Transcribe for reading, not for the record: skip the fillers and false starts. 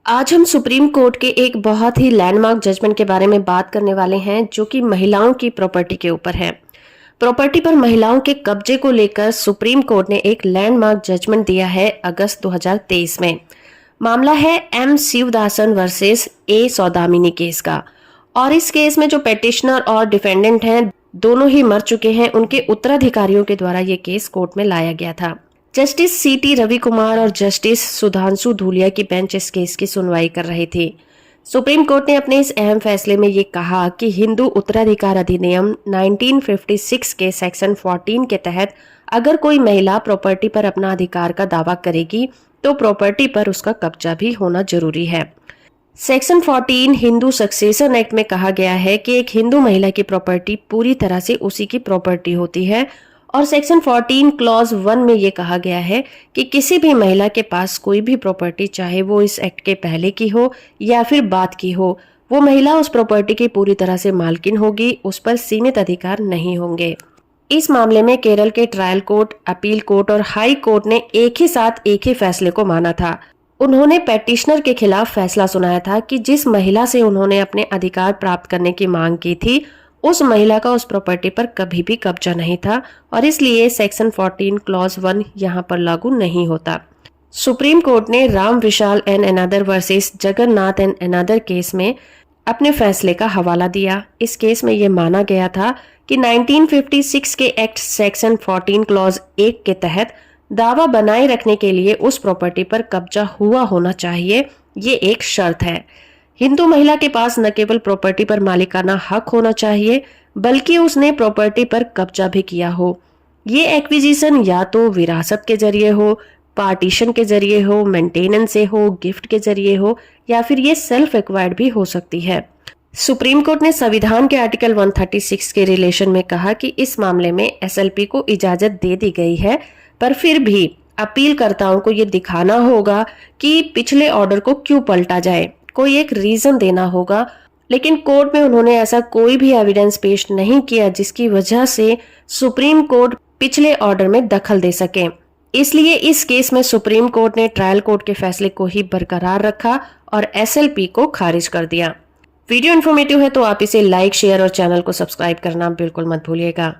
आज हम supreme court के एक बहुत ही लैंडमार्क जजमेंट के बारे में बात करने वाले हैं जो कि महिलाओं की प्रॉपर्टी के ऊपर है। प्रॉपर्टी पर महिलाओं के कब्जे को लेकर सुप्रीम कोर्ट ने एक लैंडमार्क जजमेंट दिया है अगस्त 2023 में। मामला है M Shivadasan versus A Saudamini case का। और इस केस में जो पेटिशनर और डिफेंडेंट हैं दोनों ही मर चुके हैं। उनके उत्तराधिकारियों के द्वारा ये केस कोर्ट में लाया गया था। जस्टिस सीटी रवि कुमार और जस्टिस सुधांशु धूलिया की बेंच इस केस की सुनवाई कर रही थी। सुप्रीम कोर्ट ने अपने इस अहम फैसले में ये कहा कि हिंदू उत्तराधिकार अधिनियम 1956 के सेक्शन 14 के तहत अगर कोई महिला प्रॉपर्टी पर अपना अधिकार का दावा करेगी तो प्रॉपर्टी पर उसका कब्जा भी होना जरूरी है। सेक्शन 14 हिंदू सक्सेशन एक्ट में कहा गया है कि एक हिंदू महिला की प्रॉपर्टी पूरी तरह से उसी की प्रॉपर्टी होती है। और सेक्शन 14 क्लॉज 1 में ये कहा गया है कि किसी भी महिला के पास कोई भी प्रॉपर्टी, चाहे वो इस एक्ट के पहले की हो या फिर बाद की हो, वो महिला उस प्रॉपर्टी की पूरी तरह से मालकिन होगी, उस पर सीमित अधिकार नहीं होंगे। इस मामले में केरल के ट्रायल कोर्ट, अपील कोर्ट और हाई कोर्ट ने एक ही साथ एक ही फैसले को माना था। उन्होंने पेटिशनर के खिलाफ फैसला सुनाया था कि जिस महिला से उन्होंने अपने अधिकार प्राप्त करने की मांग की थी उस महिला का उस प्रॉपर्टी पर कभी भी कब्जा नहीं था और इसलिए सेक्शन 14 क्लॉज 1 यहाँ पर लागू नहीं होता। सुप्रीम कोर्ट ने Ram Vishal and another versus Jagannath and another case में अपने फैसले का हवाला दिया। इस केस में यह माना गया था कि 1956 के एक्ट सेक्शन 14 क्लॉज 1 के तहत दावा बनाए रखने के लिए उस प्रॉपर्टी पर कब्जा हुआ होना चाहिए, ये एक शर्त है। हिंदू महिला के पास न केवल प्रॉपर्टी पर मालिकाना हक होना चाहिए बल्कि उसने प्रॉपर्टी पर कब्जा भी किया हो। ये एक्विजिशन या तो विरासत के जरिए हो, पार्टीशन के जरिए हो, मेंटेनेंस से हो, गिफ्ट के जरिए हो या फिर ये सेल्फ एक्वायर्ड भी हो सकती है। सुप्रीम कोर्ट ने संविधान के आर्टिकल 136 के रिलेशन में कहा कि इस मामले में एसएलपी को इजाजत दे दी गई है, पर फिर भी अपीलकर्ताओं को ये दिखाना होगा कि पिछले ऑर्डर को क्यों पलटा जाए, कोई एक रीजन देना होगा। लेकिन कोर्ट में उन्होंने ऐसा कोई भी एविडेंस पेश नहीं किया जिसकी वजह से सुप्रीम कोर्ट पिछले ऑर्डर में दखल दे सके। इसलिए इस केस में सुप्रीम कोर्ट ने ट्रायल कोर्ट के फैसले को ही बरकरार रखा और एसएलपी को खारिज कर दिया। वीडियो इन्फॉर्मेटिव है तो आप इसे लाइक, शेयर और चैनल को सब्सक्राइब करना बिल्कुल मत भूलिएगा।